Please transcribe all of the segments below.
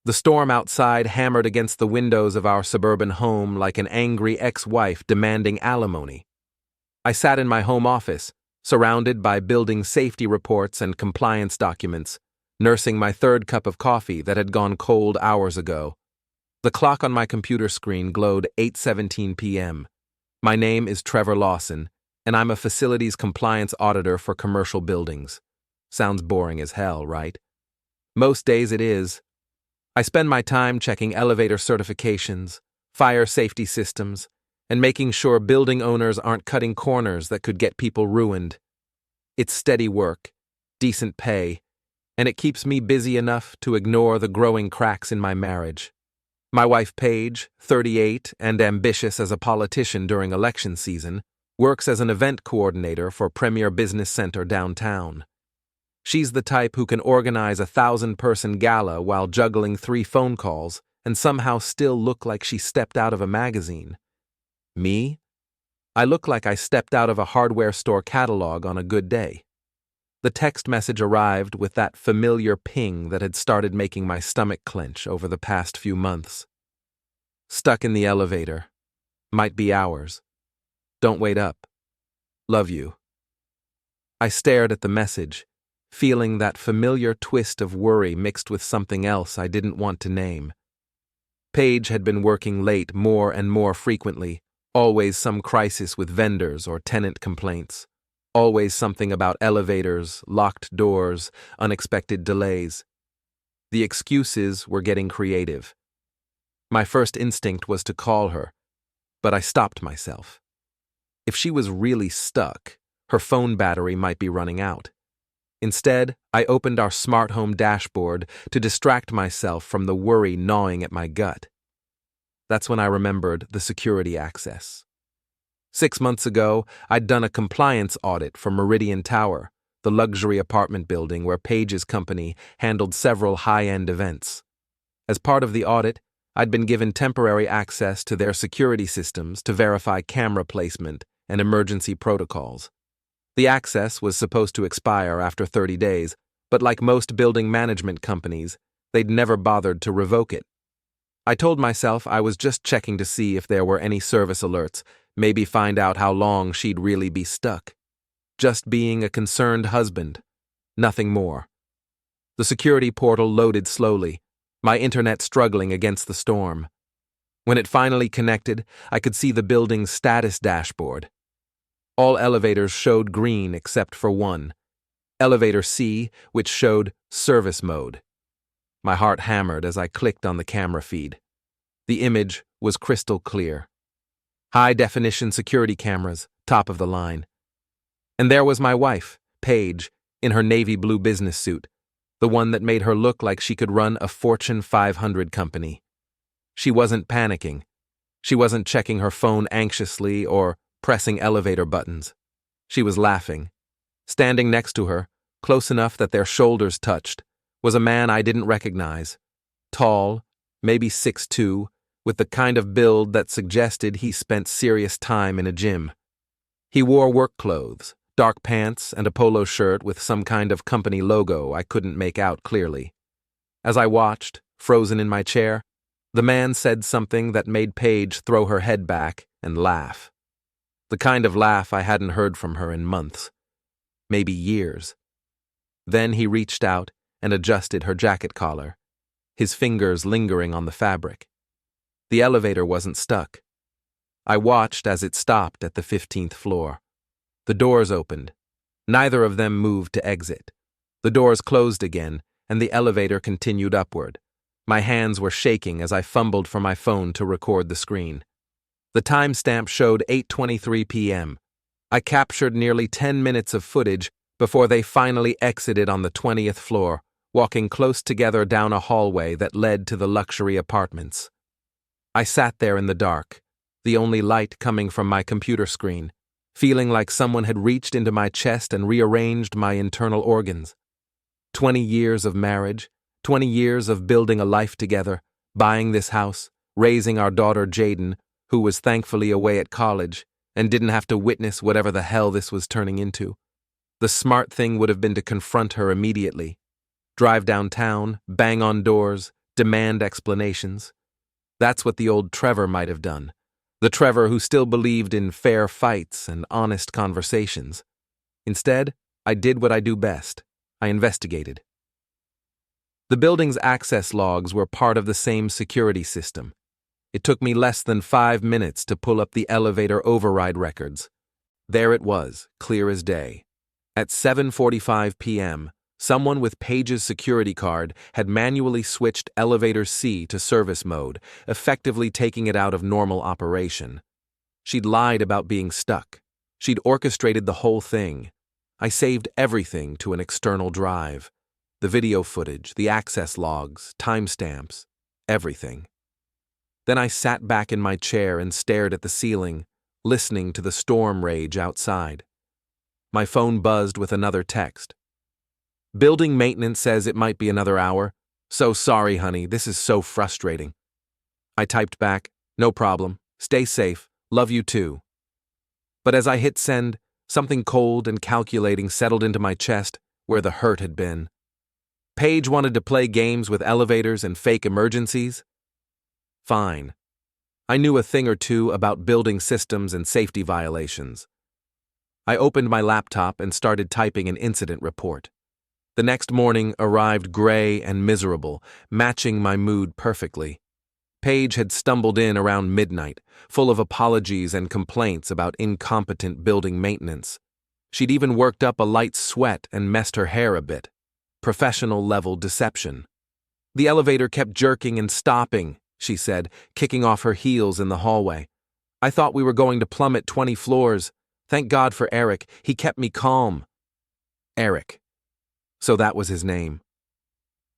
The storm outside hammered against the windows of our suburban home like an angry ex-wife demanding alimony. I sat in my home office, surrounded by building safety reports and compliance documents, nursing my third cup of coffee that had gone cold hours ago. The clock on my computer screen glowed 8:17 p.m. My name is Trevor Lawson, and I'm a facilities compliance auditor for commercial buildings. Sounds boring as hell, right? Most days it is. I spend my time checking elevator certifications, fire safety systems, and making sure building owners aren't cutting corners that could get people ruined. It's steady work, decent pay, and it keeps me busy enough to ignore the growing cracks in my marriage. My wife Paige, 38 and ambitious as a politician during election season, works as an event coordinator for Premier Business Center downtown. She's the type who can organize a 1,000-person gala while juggling 3 phone calls and somehow still look like she stepped out of a magazine. Me? I look like I stepped out of a hardware store catalog on a good day. The text message arrived with that familiar ping that had started making my stomach clench over the past few months. Stuck in the elevator. Might be hours. Don't wait up. Love you. I stared at the message, feeling that familiar twist of worry mixed with something else I didn't want to name. Paige had been working late more and more frequently, always some crisis with vendors or tenant complaints. Always something about elevators, locked doors, unexpected delays. The excuses were getting creative. My first instinct was to call her, but I stopped myself. If she was really stuck, her phone battery might be running out. Instead, I opened our smart home dashboard to distract myself from the worry gnawing at my gut. That's when I remembered the security access. 6 months ago, I'd done a compliance audit for Meridian Tower, the luxury apartment building where Paige's company handled several high-end events. As part of the audit, I'd been given temporary access to their security systems to verify camera placement and emergency protocols. The access was supposed to expire after 30 days, but like most building management companies, they'd never bothered to revoke it. I told myself I was just checking to see if there were any service alerts, maybe find out how long she'd really be stuck. Just being a concerned husband. Nothing more. The security portal loaded slowly, my internet struggling against the storm. When it finally connected, I could see the building's status dashboard. All elevators showed green except for one. Elevator C, which showed service mode. My heart hammered as I clicked on the camera feed. The image was crystal clear. High-definition security cameras, top of the line. And there was my wife, Paige, in her navy blue business suit, the one that made her look like she could run a Fortune 500 company. She wasn't panicking. She wasn't checking her phone anxiously or pressing elevator buttons. She was laughing. Standing next to her, close enough that their shoulders touched, was a man I didn't recognize. Tall, maybe 6'2", with the kind of build that suggested he spent serious time in a gym. He wore work clothes, dark pants, and a polo shirt with some kind of company logo I couldn't make out clearly. As I watched, frozen in my chair, the man said something that made Paige throw her head back and laugh. The kind of laugh I hadn't heard from her in months, maybe years. Then he reached out and adjusted her jacket collar, his fingers lingering on the fabric. The elevator wasn't stuck. I watched as it stopped at the 15th floor. The doors opened. Neither of them moved to exit. The doors closed again, and the elevator continued upward. My hands were shaking as I fumbled for my phone to record the screen. The timestamp showed 8:23 p.m. I captured nearly 10 minutes of footage before they finally exited on the 20th floor, walking close together down a hallway that led to the luxury apartments. I sat there in the dark, the only light coming from my computer screen, feeling like someone had reached into my chest and rearranged my internal organs. 20 years of marriage, 20 years of building a life together, buying this house, raising our daughter Jaden, who was thankfully away at college and didn't have to witness whatever the hell this was turning into. The smart thing would have been to confront her immediately. Drive downtown, bang on doors, demand explanations. That's what the old Trevor might have done. The Trevor who still believed in fair fights and honest conversations. Instead, I did what I do best. I investigated. The building's access logs were part of the same security system. It took me less than 5 minutes to pull up the elevator override records. There it was, clear as day. At 7:45 p.m., someone with Paige's security card had manually switched elevator C to service mode, effectively taking it out of normal operation. She'd lied about being stuck. She'd orchestrated the whole thing. I saved everything to an external drive. The video footage, the access logs, timestamps, everything. Then I sat back in my chair and stared at the ceiling, listening to the storm rage outside. My phone buzzed with another text. Building maintenance says it might be another hour. So sorry, honey, this is so frustrating. I typed back, no problem, stay safe, love you too. But as I hit send, something cold and calculating settled into my chest where the hurt had been. Paige wanted to play games with elevators and fake emergencies? Fine. I knew a thing or two about building systems and safety violations. I opened my laptop and started typing an incident report. The next morning arrived gray and miserable, matching my mood perfectly. Paige had stumbled in around midnight, full of apologies and complaints about incompetent building maintenance. She'd even worked up a light sweat and messed her hair a bit. Professional-level deception. The elevator kept jerking and stopping, she said, kicking off her heels in the hallway. I thought we were going to plummet 20 floors. Thank God for Eric, he kept me calm. Eric. So that was his name.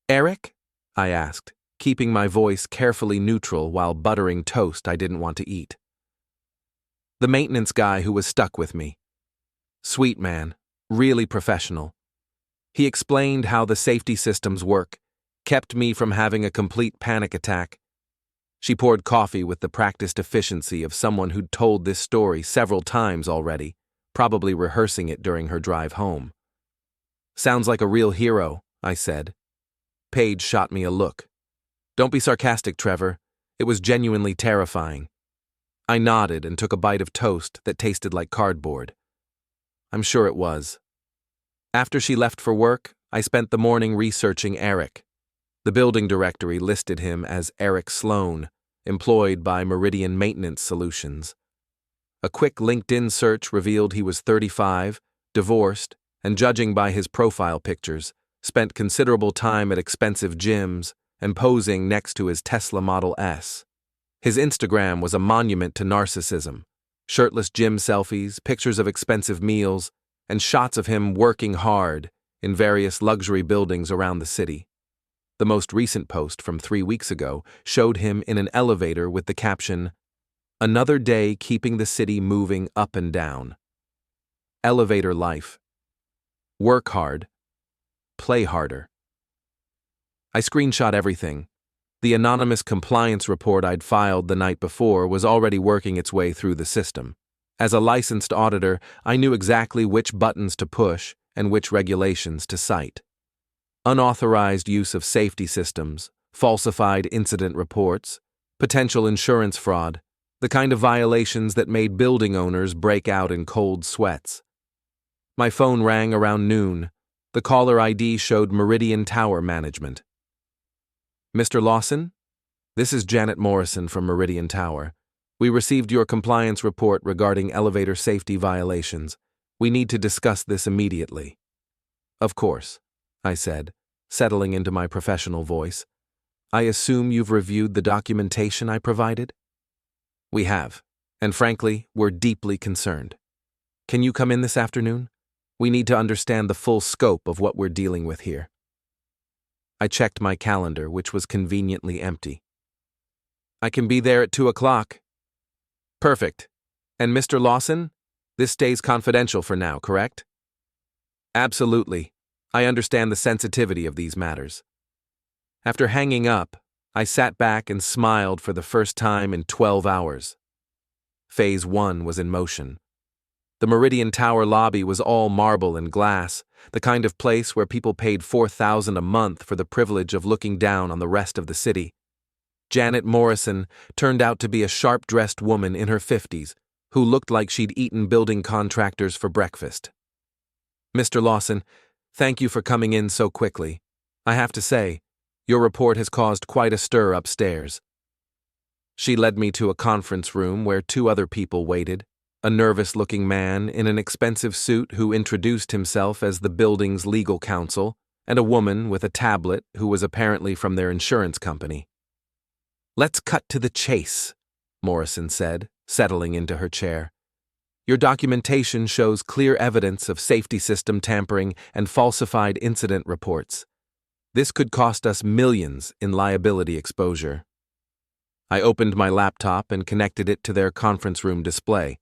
Eric? I asked, keeping my voice carefully neutral while buttering toast I didn't want to eat. The maintenance guy who was stuck with me. Sweet man, really professional. He explained how the safety systems work, kept me from having a complete panic attack. She poured coffee with the practiced efficiency of someone who'd told this story several times already, probably rehearsing it during her drive home. Sounds like a real hero, I said. Paige shot me a look. Don't be sarcastic, Trevor. It was genuinely terrifying. I nodded and took a bite of toast that tasted like cardboard. I'm sure it was. After she left for work, I spent the morning researching Eric. The building directory listed him as Eric Sloan, employed by Meridian Maintenance Solutions. A quick LinkedIn search revealed he was 35, divorced, and judging by his profile pictures, spent considerable time at expensive gyms and posing next to his Tesla Model S. His Instagram was a monument to narcissism. Shirtless gym selfies, pictures of expensive meals, and shots of him working hard in various luxury buildings around the city. The most recent post from 3 weeks ago showed him in an elevator with the caption, "Another day keeping the city moving up and down. Elevator life. Work hard. Play harder." I screenshot everything. The anonymous compliance report I'd filed the night before was already working its way through the system. As a licensed auditor, I knew exactly which buttons to push and which regulations to cite. Unauthorized use of safety systems, falsified incident reports, potential insurance fraud, the kind of violations that made building owners break out in cold sweats. My phone rang around noon. The caller ID showed Meridian Tower management. Mr. Lawson? This is Janet Morrison from Meridian Tower. We received your compliance report regarding elevator safety violations. We need to discuss this immediately. Of course, I said, settling into my professional voice. I assume you've reviewed the documentation I provided? We have, and frankly, we're deeply concerned. Can you come in this afternoon? We need to understand the full scope of what we're dealing with here. I checked my calendar, which was conveniently empty. I can be there at 2 o'clock. Perfect. And Mr. Lawson? This stays confidential for now, correct? Absolutely. I understand the sensitivity of these matters. After hanging up, I sat back and smiled for the first time in 12 hours. Phase 1 was in motion. The Meridian Tower lobby was all marble and glass, the kind of place where people paid $4,000 a month for the privilege of looking down on the rest of the city. Janet Morrison turned out to be a sharp-dressed woman in her 50s who looked like she'd eaten building contractors for breakfast. "Mr. Lawson, thank you for coming in so quickly. I have to say, your report has caused quite a stir upstairs." She led me to a conference room where two other people waited, a nervous-looking man in an expensive suit who introduced himself as the building's legal counsel, and a woman with a tablet who was apparently from their insurance company. "Let's cut to the chase," Morrison said, settling into her chair. "Your documentation shows clear evidence of safety system tampering and falsified incident reports. This could cost us millions in liability exposure." I opened my laptop and connected it to their conference room display.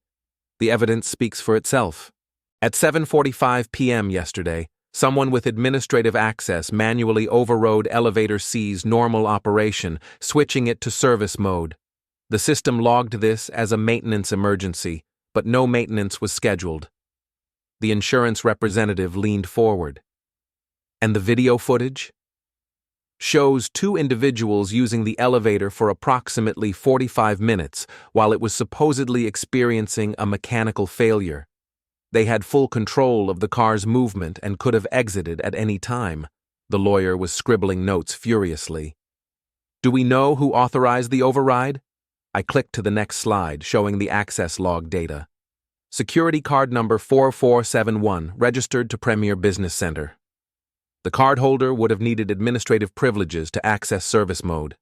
The evidence speaks for itself. At 7:45 p.m. yesterday, someone with administrative access manually overrode Elevator C's normal operation, switching it to service mode. The system logged this as a maintenance emergency, but no maintenance was scheduled. The insurance representative leaned forward. "And the video footage?" "Shows two individuals using the elevator for approximately 45 minutes while it was supposedly experiencing a mechanical failure. They had full control of the car's movement and could have exited at any time." The lawyer was scribbling notes furiously. "Do we know who authorized the override?" I clicked to the next slide, showing the access log data. "Security card number 4471, registered to Premier Business Center." The cardholder would have needed administrative privileges to access service mode.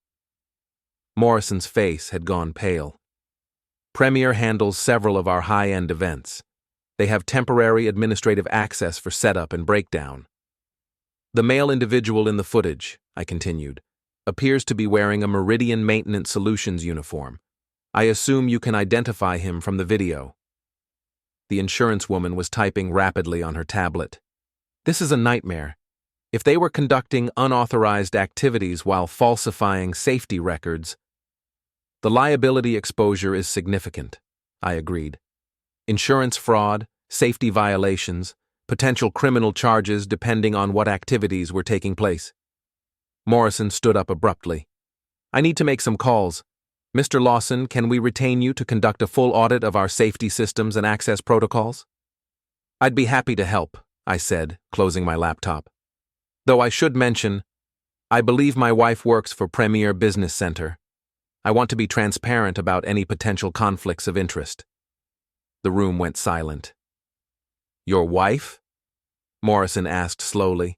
Morrison's face had gone pale. "Premier handles several of our high-end events. They have temporary administrative access for setup and breakdown." "The male individual in the footage," I continued, "appears to be wearing a Meridian Maintenance Solutions uniform. I assume you can identify him from the video." The insurance woman was typing rapidly on her tablet. "This is a nightmare. If they were conducting unauthorized activities while falsifying safety records..." "The liability exposure is significant," I agreed. "Insurance fraud, safety violations, potential criminal charges depending on what activities were taking place." Morrison stood up abruptly. "I need to make some calls. Mr. Lawson, can we retain you to conduct a full audit of our safety systems and access protocols?" "I'd be happy to help," I said, closing my laptop. "Though I should mention, I believe my wife works for Premier Business Center. I want to be transparent about any potential conflicts of interest." The room went silent. "Your wife?" Morrison asked slowly.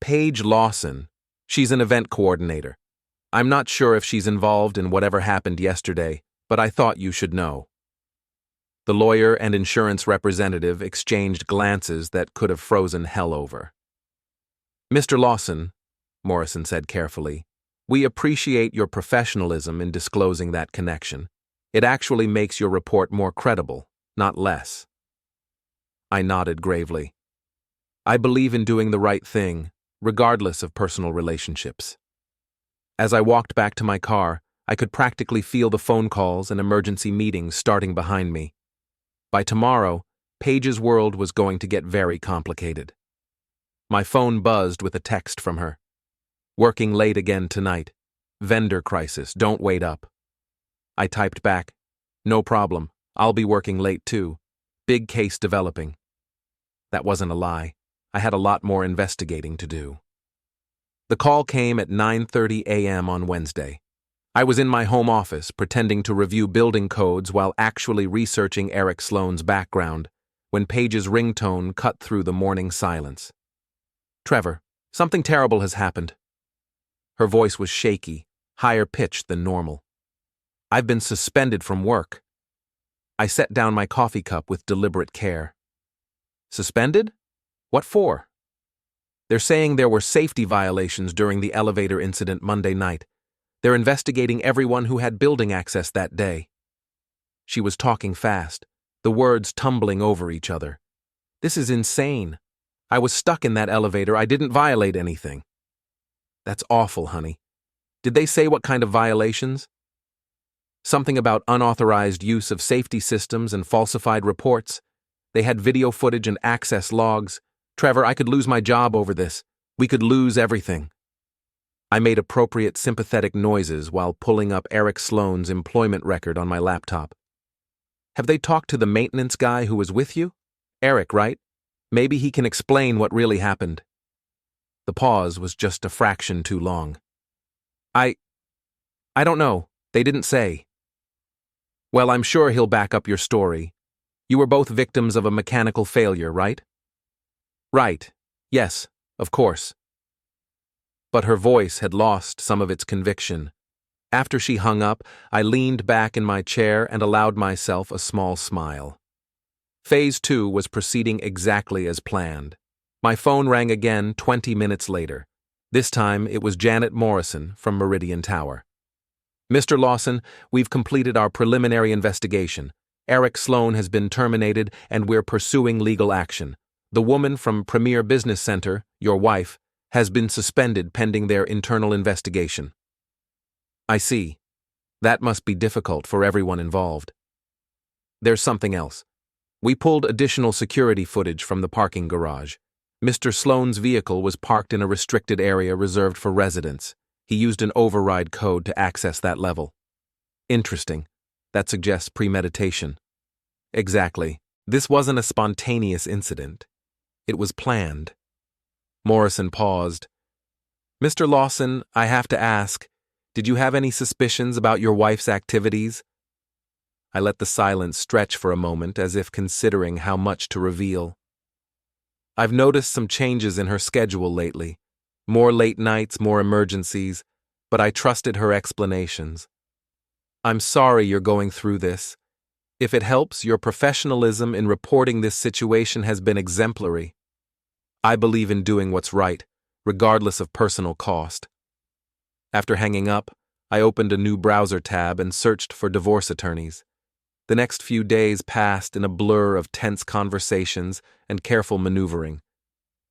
"Paige Lawson. She's an event coordinator. I'm not sure if she's involved in whatever happened yesterday, but I thought you should know." The lawyer and insurance representative exchanged glances that could have frozen hell over. "Mr. Lawson," Morrison said carefully, "we appreciate your professionalism in disclosing that connection. It actually makes your report more credible, not less." I nodded gravely. "I believe in doing the right thing, regardless of personal relationships." As I walked back to my car, I could practically feel the phone calls and emergency meetings starting behind me. By tomorrow, Paige's world was going to get very complicated. My phone buzzed with a text from her. "Working late again tonight. Vendor crisis, don't wait up." I typed back, "No problem, I'll be working late too. Big case developing." That wasn't a lie. I had a lot more investigating to do. The call came at 9:30 a.m. on Wednesday. I was in my home office pretending to review building codes while actually researching Eric Sloane's background when Paige's ringtone cut through the morning silence. "Trevor, something terrible has happened." Her voice was shaky, higher pitched than normal. "I've been suspended from work." I set down my coffee cup with deliberate care. "Suspended? What for?" "They're saying there were safety violations during the elevator incident Monday night. They're investigating everyone who had building access that day." She was talking fast, the words tumbling over each other. "This is insane. I was stuck in that elevator. I didn't violate anything." "That's awful, honey. Did they say what kind of violations?" Something about unauthorized use of safety systems and falsified reports. They had video footage and access logs. Trevor, I could lose my job over this. We could lose everything. I made appropriate sympathetic noises while pulling up Eric Sloane's employment record on my laptop. Have they talked to the maintenance guy who was with you? Eric, right? Maybe he can explain what really happened. The pause was just a fraction too long. I don't know. They didn't say. Well, I'm sure he'll back up your story. You were both victims of a mechanical failure, right? Right. Yes, of course. But her voice had lost some of its conviction. After she hung up, I leaned back in my chair and allowed myself a small smile. Phase 2 was proceeding exactly as planned. My phone rang again 20 minutes later. This time it was Janet Morrison from Meridian Tower. Mr. Lawson, we've completed our preliminary investigation. Eric Sloane has been terminated and we're pursuing legal action. The woman from Premier Business Center, your wife, has been suspended pending their internal investigation. I see. That must be difficult for everyone involved. There's something else. We pulled additional security footage from the parking garage. Mr. Sloane's vehicle was parked in a restricted area reserved for residents. He used an override code to access that level. Interesting. That suggests premeditation. Exactly. This wasn't a spontaneous incident. It was planned. Morrison paused. Mr. Lawson, I have to ask, did you have any suspicions about your wife's activities? I let the silence stretch for a moment as if considering how much to reveal. I've noticed some changes in her schedule lately. More late nights, more emergencies, but I trusted her explanations. I'm sorry you're going through this. If it helps, your professionalism in reporting this situation has been exemplary. I believe in doing what's right, regardless of personal cost. After hanging up, I opened a new browser tab and searched for divorce attorneys. The next few days passed in a blur of tense conversations and careful maneuvering.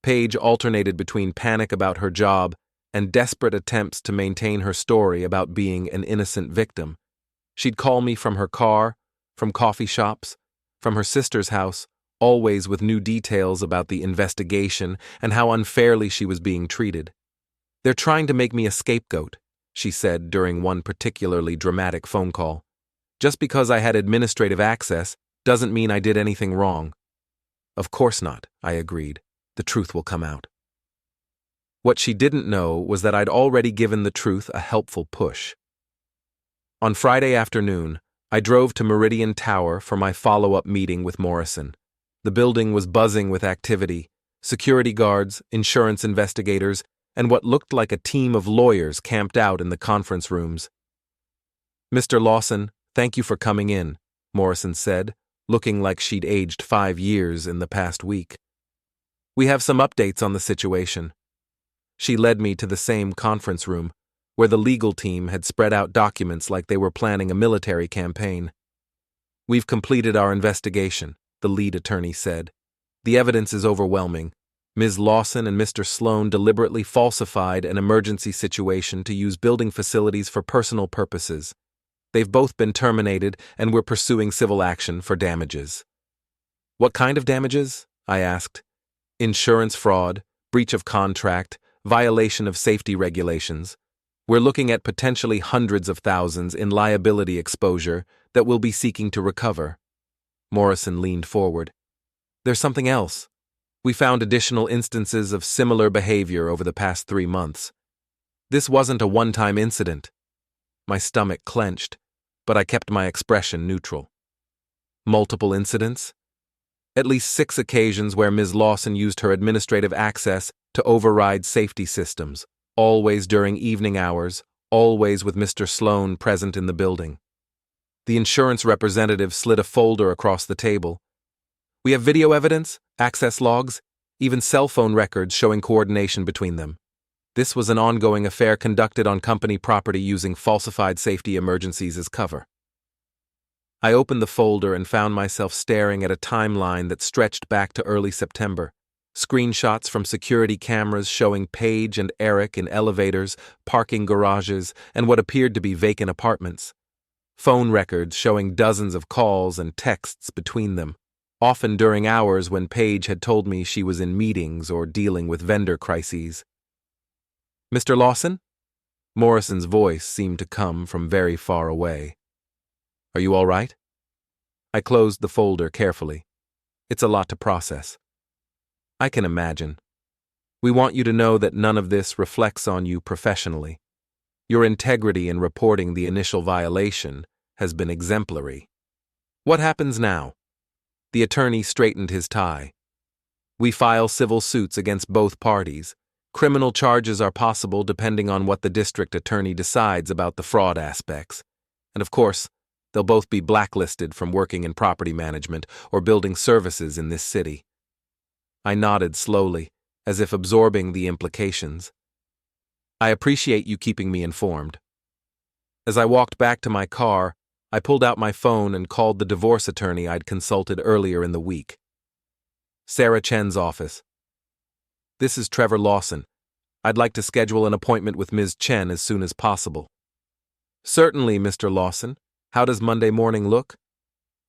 Paige alternated between panic about her job and desperate attempts to maintain her story about being an innocent victim. She'd call me from her car, from coffee shops, from her sister's house, always with new details about the investigation and how unfairly she was being treated. They're trying to make me a scapegoat, she said during one particularly dramatic phone call. Just because I had administrative access doesn't mean I did anything wrong. Of course not, I agreed. The truth will come out. What she didn't know was that I'd already given the truth a helpful push. On Friday afternoon, I drove to Meridian Tower for my follow-up meeting with Morrison. The building was buzzing with activity. Security guards, insurance investigators, and what looked like a team of lawyers camped out in the conference rooms. Mr. Lawson, thank you for coming in, Morrison said, looking like she'd aged 5 years in the past week. We have some updates on the situation. She led me to the same conference room, where the legal team had spread out documents like they were planning a military campaign. We've completed our investigation, the lead attorney said. The evidence is overwhelming. Ms. Lawson and Mr. Sloane deliberately falsified an emergency situation to use building facilities for personal purposes. They've both been terminated, and we're pursuing civil action for damages. What kind of damages? I asked. Insurance fraud, breach of contract, violation of safety regulations. We're looking at potentially hundreds of thousands in liability exposure that we'll be seeking to recover. Morrison leaned forward. There's something else. We found additional instances of similar behavior over the past 3 months. This wasn't a one-time incident. My stomach clenched, but I kept my expression neutral. Multiple incidents? At least 6 occasions where Ms. Lawson used her administrative access to override safety systems, always during evening hours, always with Mr. Sloane present in the building. The insurance representative slid a folder across the table. We have video evidence, access logs, even cell phone records showing coordination between them. This was an ongoing affair conducted on company property using falsified safety emergencies as cover. I opened the folder and found myself staring at a timeline that stretched back to early September. Screenshots from security cameras showing Paige and Eric in elevators, parking garages, and what appeared to be vacant apartments. phone records showing dozens of calls and texts between them, often during hours when Paige had told me she was in meetings or dealing with vendor crises. "Mr. Lawson?" Morrison's voice seemed to come from very far away. "Are you all right?" I closed the folder carefully. It's a lot to process. "I can imagine. We want you to know that none of this reflects on you professionally. Your integrity in reporting the initial violation has been exemplary. What happens now?" The attorney straightened his tie. "We file civil suits against both parties. Criminal charges are possible depending on what the district attorney decides about the fraud aspects. And of course, they'll both be blacklisted from working in property management or building services in this city." I nodded slowly, as if absorbing the implications. "I appreciate you keeping me informed." As I walked back to my car, I pulled out my phone and called the divorce attorney I'd consulted earlier in the week. Sarah Chen's office. "This is Trevor Lawson. I'd like to schedule an appointment with Ms. Chen as soon as possible." "Certainly, Mr. Lawson. How does Monday morning look?"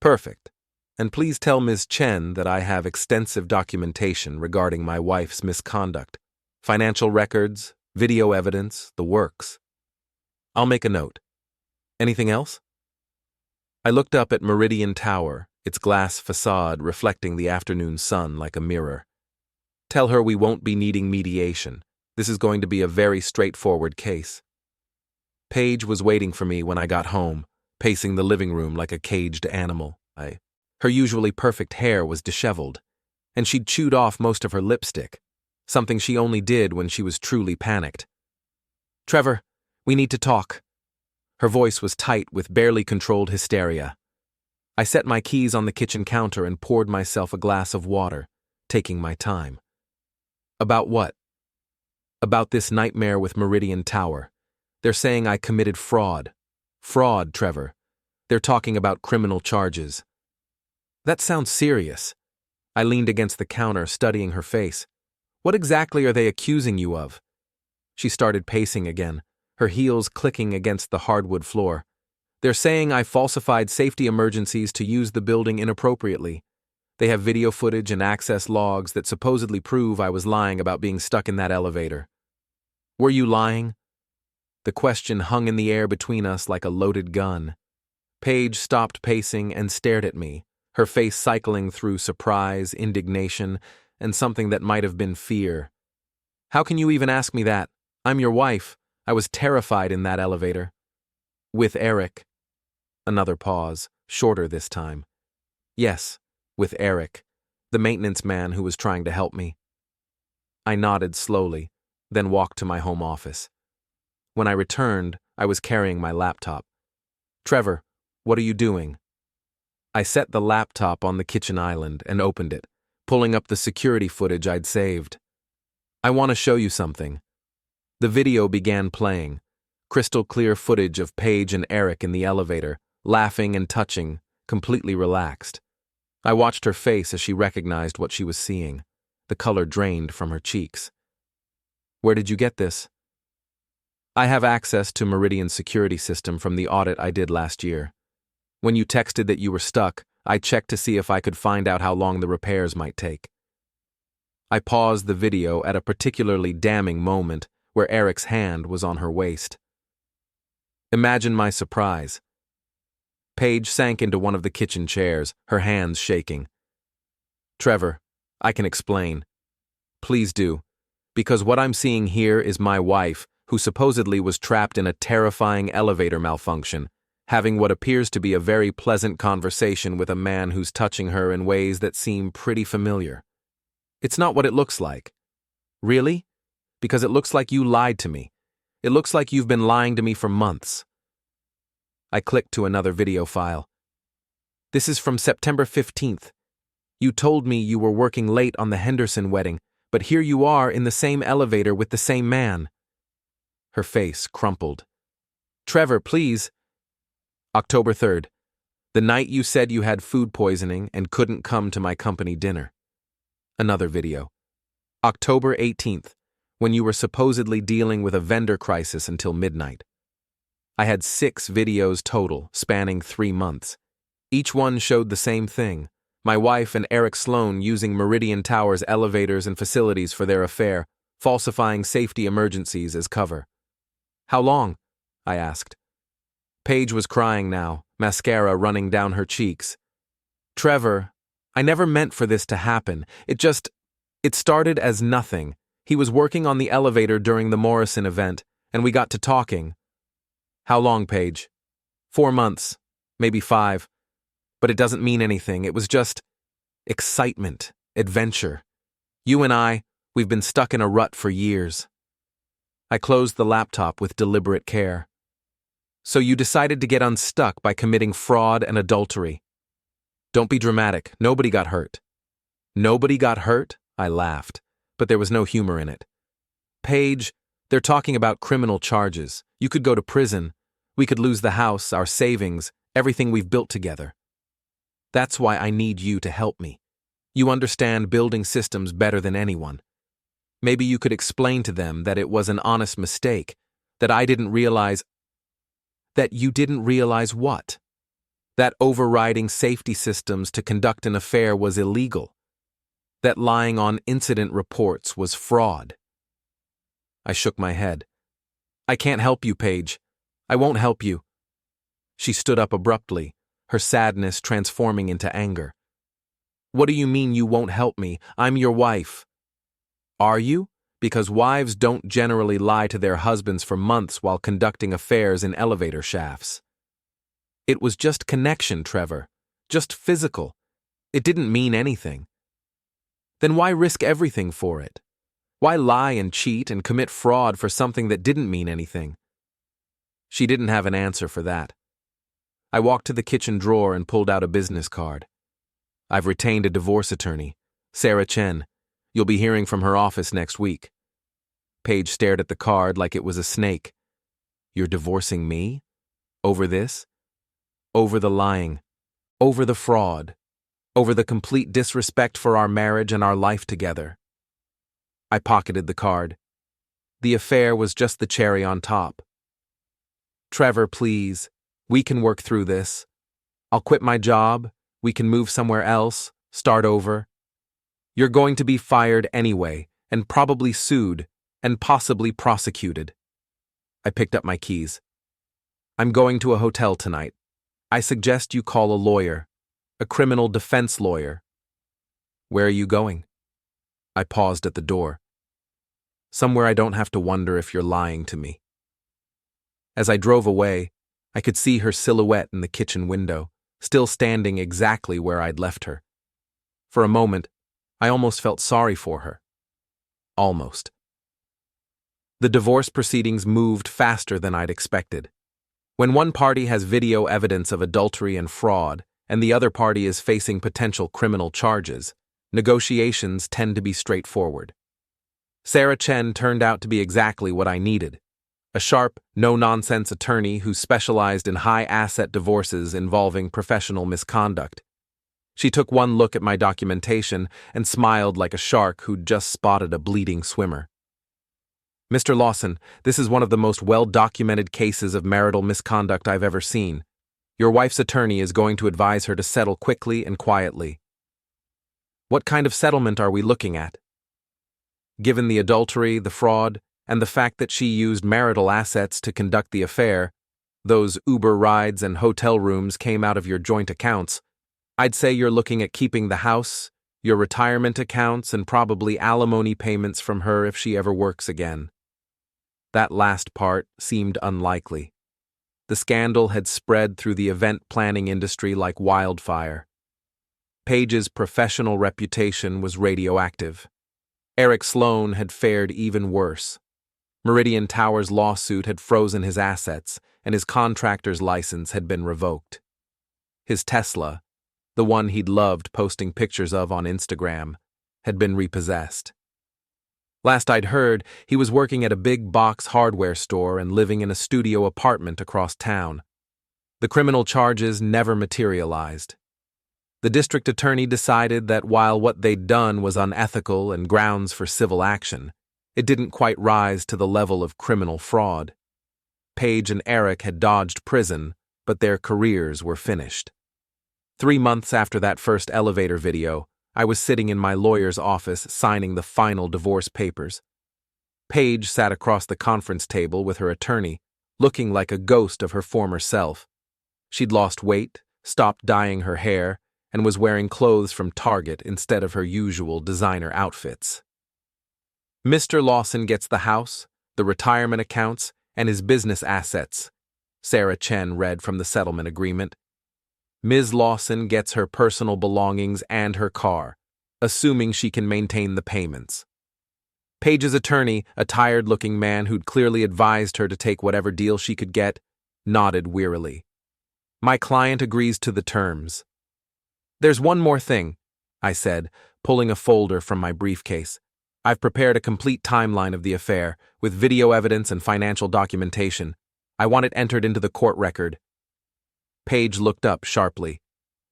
"Perfect. And please tell Ms. Chen that I have extensive documentation regarding my wife's misconduct. Financial records, video evidence, the works." "I'll make a note. Anything else?" I looked up at Meridian Tower, its glass facade reflecting the afternoon sun like a mirror. "Tell her we won't be needing mediation. This is going to be a very straightforward case." Paige was waiting for me when I got home, pacing the living room like a caged animal. Her usually perfect hair was disheveled, and she'd chewed off most of her lipstick, something she only did when she was truly panicked. "Trevor, we need to talk." Her voice was tight with barely controlled hysteria. I set my keys on the kitchen counter and poured myself a glass of water, taking my time. "About what?" "About this nightmare with Meridian Tower. They're saying I committed fraud. Fraud, Trevor. They're talking about criminal charges." "That sounds serious." I leaned against the counter, studying her face. "What exactly are they accusing you of?" She started pacing again, her heels clicking against the hardwood floor. "They're saying I falsified safety emergencies to use the building inappropriately. They have video footage and access logs that supposedly prove I was lying about being stuck in that elevator." "Were you lying?" The question hung in the air between us like a loaded gun. Paige stopped pacing and stared at me, her face cycling through surprise, indignation, and something that might have been fear. "How can you even ask me that? I'm your wife. I was terrified in that elevator." "With Eric." Another pause, shorter this time. "Yes, with Eric, the maintenance man who was trying to help me." I nodded slowly, then walked to my home office. When I returned, I was carrying my laptop. "Trevor, what are you doing?" I set the laptop on the kitchen island and opened it, pulling up the security footage I'd saved. "I want to show you something." The video began playing, crystal clear footage of Paige and Eric in the elevator, laughing and touching, completely relaxed. I watched her face as she recognized what she was seeing. The color drained from her cheeks. "Where did you get this?" "I have access to Meridian's security system from the audit I did last year. When you texted that you were stuck, I checked to see if I could find out how long the repairs might take." I paused the video at a particularly damning moment where Eric's hand was on her waist. Imagine my surprise. Paige sank into one of the kitchen chairs, her hands shaking. "Trevor, I can explain." "Please do, because what I'm seeing here is my wife, who supposedly was trapped in a terrifying elevator malfunction, having what appears to be a very pleasant conversation with a man who's touching her in ways that seem pretty familiar. It's not what it looks like." "Really? Because it looks like you lied to me. It looks like you've been lying to me for months." I clicked to another video file. "This is from September 15th. You told me you were working late on the Henderson wedding, but here you are in the same elevator with the same man." Her face crumpled. "Trevor, please." "October 3rd. The night you said you had food poisoning and couldn't come to my company dinner." Another video. "October 18th, when you were supposedly dealing with a vendor crisis until midnight." I had 6 videos total, spanning 3 months. Each one showed the same thing: my wife and Eric Sloan using Meridian Tower's elevators and facilities for their affair, falsifying safety emergencies as cover. "How long?" I asked. Paige was crying now, mascara running down her cheeks. "Trevor, I never meant for this to happen. It started as nothing. He was working on the elevator during the Morrison event, and we got to talking." "How long, Paige?" 4 months, maybe 5. But it doesn't mean anything. It was just excitement, adventure. You and we've been stuck in a rut for years." I closed the laptop with deliberate care. "So you decided to get unstuck by committing fraud and adultery. Don't be dramatic. Nobody got hurt." "Nobody got hurt?" I laughed, but there was no humor in it. "Paige, they're talking about criminal charges. You could go to prison. We could lose the house, our savings, everything we've built together. That's why I need you to help me. You understand building systems better than anyone. Maybe you could explain to them that it was an honest mistake, that I didn't realize—" "That you didn't realize what?" "That overriding safety systems to conduct an affair was illegal. That lying on incident reports was fraud." I shook my head. "I can't help you, Paige. I won't help you." She stood up abruptly, her sadness transforming into anger. "What do you mean you won't help me? I'm your wife." "Are you? Because wives don't generally lie to their husbands for months while conducting affairs in elevator shafts." "It was just connection, Trevor. Just physical. It didn't mean anything." "Then why risk everything for it? Why lie and cheat and commit fraud for something that didn't mean anything?" She didn't have an answer for that. I walked to the kitchen drawer and pulled out a business card. "I've retained a divorce attorney, Sarah Chen. You'll be hearing from her office next week." Paige stared at the card like it was a snake. "You're divorcing me? Over this?" "Over the lying. Over the fraud. Over the complete disrespect for our marriage and our life together." I pocketed the card. The affair was just the cherry on top. "Trevor, please. We can work through this. I'll quit my job. We can move somewhere else, start over. You're going to be fired anyway, and probably sued, and possibly prosecuted." I picked up my keys. "I'm going to a hotel tonight. I suggest you call a lawyer, a criminal defense lawyer." "Where are you going?" I paused at the door. "Somewhere I don't have to wonder if you're lying to me." As I drove away, I could see her silhouette in the kitchen window, still standing exactly where I'd left her. For a moment, I almost felt sorry for her. Almost. The divorce proceedings moved faster than I'd expected. When one party has video evidence of adultery and fraud, and the other party is facing potential criminal charges, negotiations tend to be straightforward. Sarah Chen turned out to be exactly what I needed: a sharp, no-nonsense attorney who specialized in high-asset divorces involving professional misconduct. She took one look at my documentation and smiled like a shark who'd just spotted a bleeding swimmer. "Mr. Lawson, this is one of the most well-documented cases of marital misconduct I've ever seen. Your wife's attorney is going to advise her to settle quickly and quietly." "What kind of settlement are we looking at?" "Given the adultery, the fraud, and the fact that she used marital assets to conduct the affair, those Uber rides and hotel rooms came out of your joint accounts, I'd say you're looking at keeping the house, your retirement accounts, and probably alimony payments from her if she ever works again." That last part seemed unlikely. The scandal had spread through the event planning industry like wildfire. Paige's professional reputation was radioactive. Eric Sloan had fared even worse. Meridian Tower's lawsuit had frozen his assets, and his contractor's license had been revoked. His Tesla, the one he'd loved posting pictures of on Instagram, had been repossessed. Last I'd heard, he was working at a big box hardware store and living in a studio apartment across town. The criminal charges never materialized. The district attorney decided that while what they'd done was unethical and grounds for civil action, it didn't quite rise to the level of criminal fraud. Paige and Eric had dodged prison, but their careers were finished. 3 months after that first elevator video, I was sitting in my lawyer's office signing the final divorce papers. Paige sat across the conference table with her attorney, looking like a ghost of her former self. She'd lost weight, stopped dyeing her hair, and was wearing clothes from Target instead of her usual designer outfits. "Mr. Lawson gets the house, the retirement accounts, and his business assets," Sarah Chen read from the settlement agreement. "Ms. Lawson gets her personal belongings and her car, assuming she can maintain the payments." Paige's attorney, a tired-looking man who'd clearly advised her to take whatever deal she could get, nodded wearily. "My client agrees to the terms." "There's one more thing," I said, pulling a folder from my briefcase. "I've prepared a complete timeline of the affair, with video evidence and financial documentation. I want it entered into the court record." Paige looked up sharply.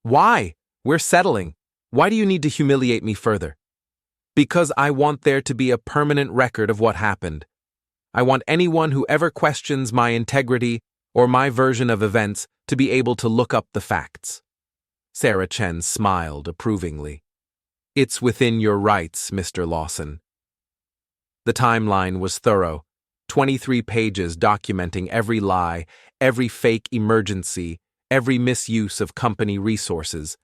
"Why? We're settling. Why do you need to humiliate me further?" "Because I want there to be a permanent record of what happened. I want anyone who ever questions my integrity or my version of events to be able to look up the facts." Sarah Chen smiled approvingly. "It's within your rights, Mr. Lawson." The timeline was thorough, 23 pages documenting every lie, every fake emergency, every misuse of company resources,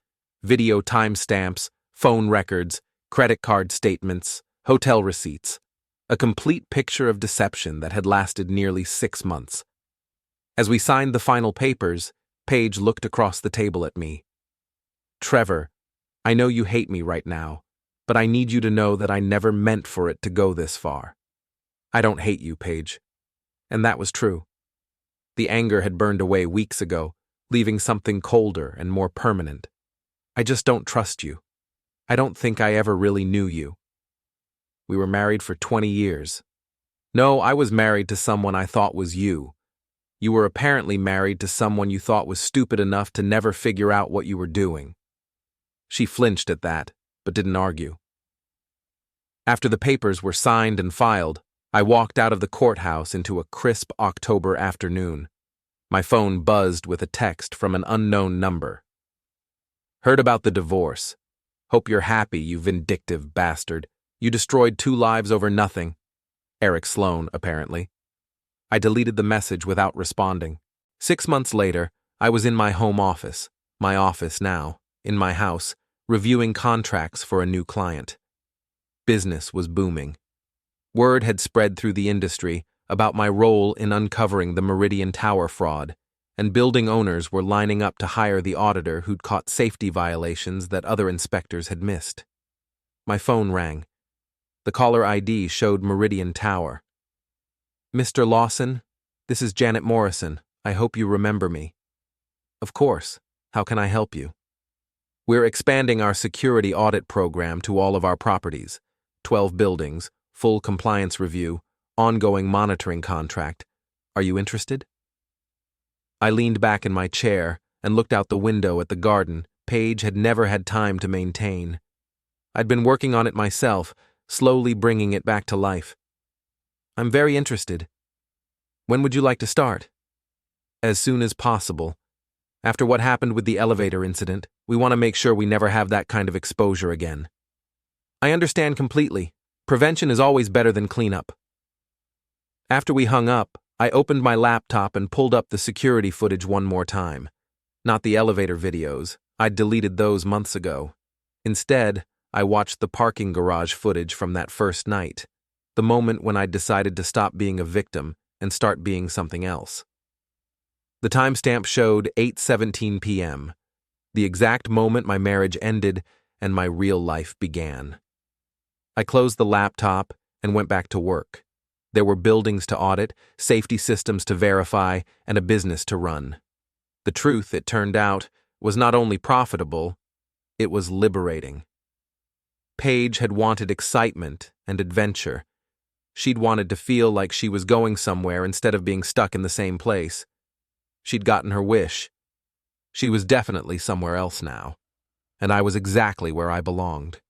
video timestamps, phone records, credit card statements, hotel receipts, a complete picture of deception that had lasted nearly 6 months. As we signed the final papers, Paige looked across the table at me. "Trevor, I know you hate me right now, but I need you to know that I never meant for it to go this far." "I don't hate you, Paige." And that was true. The anger had burned away weeks ago, leaving something colder and more permanent. "I just don't trust you. I don't think I ever really knew you." We were married for 20 years. No, I was married to someone I thought was you. You were apparently married to someone you thought was stupid enough to never figure out what you were doing. She flinched at that, but didn't argue. After the papers were signed and filed, I walked out of the courthouse into a crisp October afternoon. My phone buzzed with a text from an unknown number. "Heard about the divorce. Hope you're happy, you vindictive bastard. You destroyed 2 lives over nothing." Eric Sloan, apparently. I deleted the message without responding. 6 months later, I was in my home office, my office now, in my house, reviewing contracts for a new client. Business was booming. Word had spread through the industry about my role in uncovering the Meridian Tower fraud, and building owners were lining up to hire the auditor who'd caught safety violations that other inspectors had missed. My phone rang. The caller ID showed Meridian Tower. "Mr. Lawson, this is Janet Morrison. I hope you remember me." "Of course. How can I help you?" "We're expanding our security audit program to all of our properties. 12 buildings, full compliance review, ongoing monitoring contract. Are you interested?" I leaned back in my chair and looked out the window at the garden Paige had never had time to maintain. I'd been working on it myself, slowly bringing it back to life. "I'm very interested. When would you like to start?" "As soon as possible. After what happened with the elevator incident, we want to make sure we never have that kind of exposure again." "I understand completely. Prevention is always better than cleanup." After we hung up, I opened my laptop and pulled up the security footage one more time. Not the elevator videos. I'd deleted those months ago. Instead, I watched the parking garage footage from that first night, the moment when I'd decided to stop being a victim and start being something else. The timestamp showed 8:17 p.m., the exact moment my marriage ended and my real life began. I closed the laptop and went back to work. There were buildings to audit, safety systems to verify, and a business to run. The truth, it turned out, was not only profitable, it was liberating. Paige had wanted excitement and adventure. She'd wanted to feel like she was going somewhere instead of being stuck in the same place. She'd gotten her wish. She was definitely somewhere else now, and I was exactly where I belonged.